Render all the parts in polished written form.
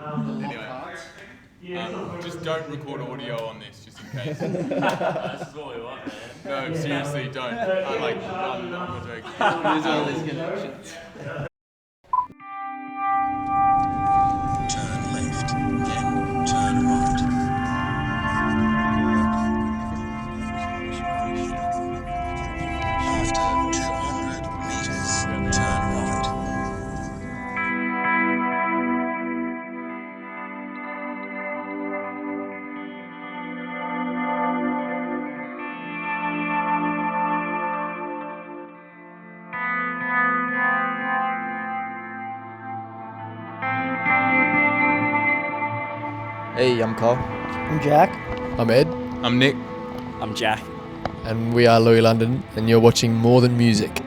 Anyway, just don't record audio on this, just in case. This is what we want, man. No, seriously, don't. I'm not joking. Use all these connections. Turn left, then turn right. After 200 meters, turn right. Hey, I'm Carl. I'm Jack. I'm Ed. I'm Nick. I'm Jack. And we are Louis London, and you're watching More Than Music.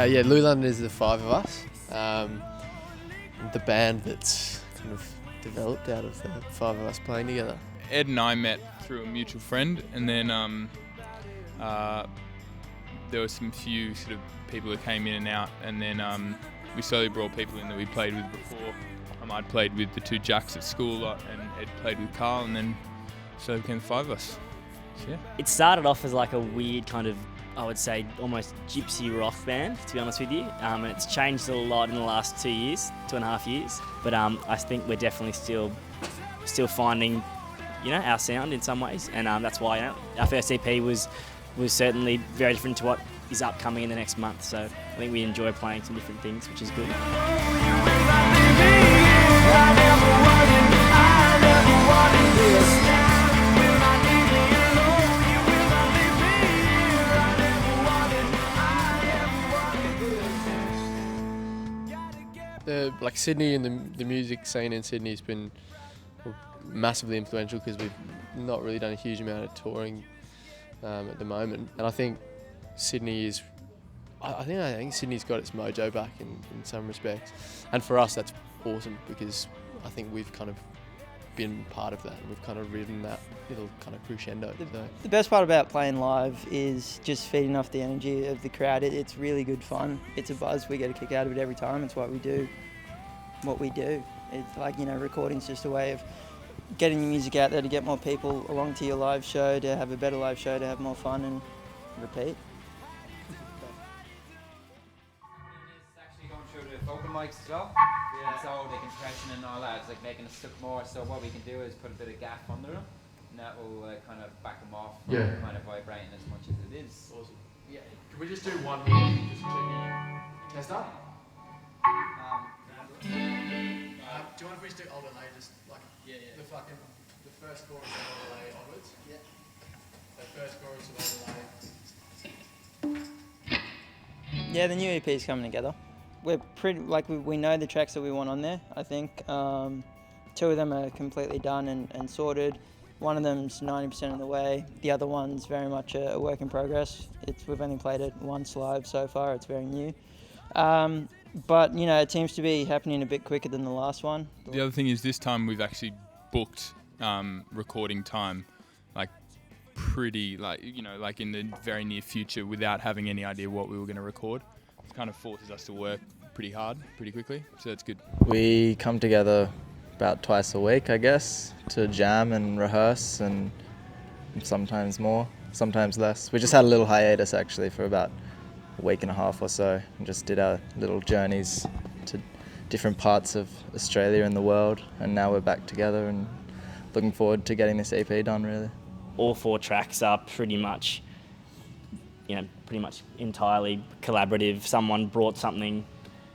Yeah, Louis London is the five of us. The band that's kind of developed out of the five of us playing together. Ed and I met through a mutual friend, and then there were some few sort of people that came in and out, and then we slowly brought people in that we played with before. I'd played with the two Jacks at school a lot, and Ed played with Carl, and then so it became the five of us. So, yeah. It started off as like a weird kind of, I would say, almost gypsy rock band, to be honest with you. And it's changed a lot in the last 2 years, 2.5 years. But I think we're definitely still finding, our sound in some ways. And that's why our first EP was certainly very different to what is upcoming in the next month. So I think we enjoy playing some different things, which is good. Like Sydney and the music scene in Sydney has been massively influential because we've not really done a huge amount of touring at the moment, and I think Sydney is. I think Sydney's got its mojo back in some respects, and for us that's awesome because I think we've kind of been part of that and we've kind of ridden that little kind of crescendo. The best part about playing live is just feeding off the energy of the crowd. It's really good fun. It's a buzz. We get a kick out of it every time. It's why we do what we do. It's like, recording's just a way of getting your music out there to get more people along to your live show, to have a better live show, to have more fun and repeat. It's actually going through the vocal mics as well. Yeah. So the compression and all that, it's like making it stick more. So what we can do is put a bit of gap under them, and that will kind of back them off from kind of vibrating as much as it is. Awesome. Yeah. Can we just do one here, just to test up? Do you want if we just do overlay, just like the first chorus of overlay onwards? Yeah. The first chorus of overlay. Yeah, the new EP is coming together. We're pretty we know the tracks that we want on there. I think 2 of them are completely done and sorted. One of them's 90% of the way. The other one's very much a work in progress. We've only played it once live so far. It's very new. But, it seems to be happening a bit quicker than the last one. The other thing is this time we've actually booked recording time, pretty, in the very near future without having any idea what we were going to record. It kind of forces us to work pretty hard, pretty quickly, so that's good. We come together about twice a week, I guess, to jam and rehearse, and sometimes more, sometimes less. We just had a little hiatus actually for about a week and a half or so, and just did our little journeys to different parts of Australia and the world, and now we're back together and looking forward to getting this EP done, really. All 4 tracks are pretty much entirely collaborative. Someone brought something,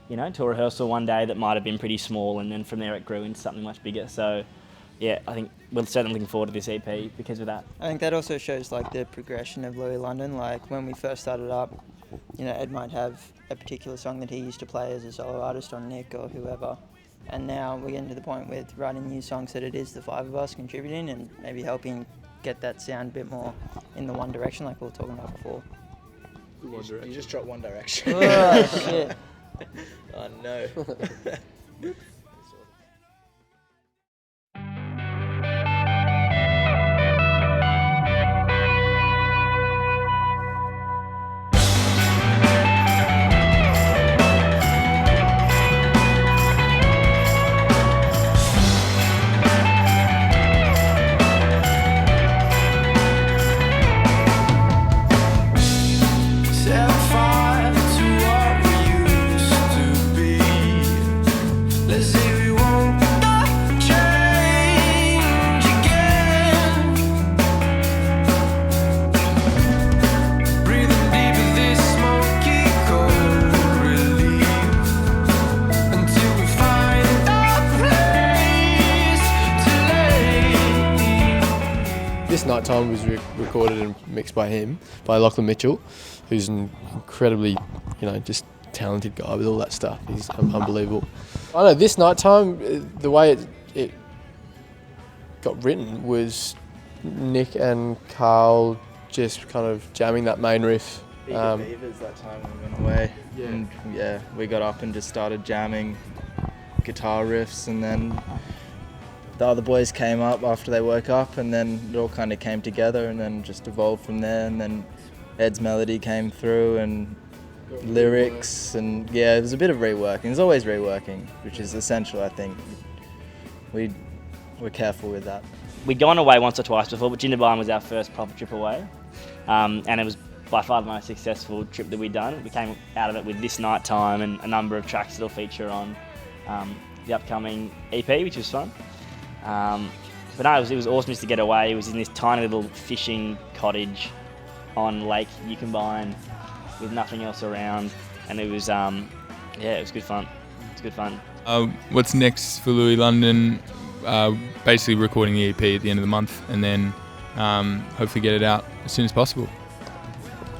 to a rehearsal one day that might have been pretty small, and then from there it grew into something much bigger. So, yeah, I think we're certainly looking forward to this EP because of that. I think that also shows the progression of Louis London. When we first started up, Ed might have a particular song that he used to play as a solo artist on Nick or whoever, and now we're getting to the point with writing new songs that it is the 5 of us contributing and maybe helping get that sound a bit more in the one direction like we were talking about before. You just dropped One Direction. Oh, shit. Oh no. Nighttime was recorded and mixed by him, by Lachlan Mitchell, who's an incredibly, just talented guy with all that stuff. He's unbelievable. I know this Nighttime, the way it got written was Nick and Carl just kind of jamming that main riff. Beavers that time we went away. Yeah. And we got up and just started jamming guitar riffs, and then the other boys came up after they woke up, and then it all kind of came together and then just evolved from there. And then Ed's melody came through and lyrics, and it was a bit of reworking. There's always reworking, which is essential, I think. We're careful with that. We'd gone away once or twice before, but Jindabyne was our first proper trip away, and it was by far the most successful trip that we'd done. We came out of it with this Nighttime and a number of tracks that'll feature on the upcoming EP, which was fun. But no, it was awesome just to get away. It was in this tiny little fishing cottage on Lake Goodgod with nothing else around, and it was it was good fun. It's good fun. What's next for Louis London? Basically recording the EP at the end of the month, and then hopefully get it out as soon as possible.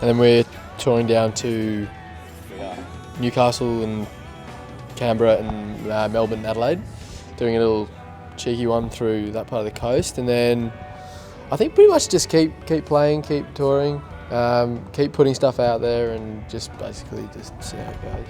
And then we're touring down to Newcastle and Canberra and Melbourne and Adelaide, doing a little cheeky one through that part of the coast, and then I think pretty much just keep playing, keep touring, keep putting stuff out there, and just basically just see how it goes.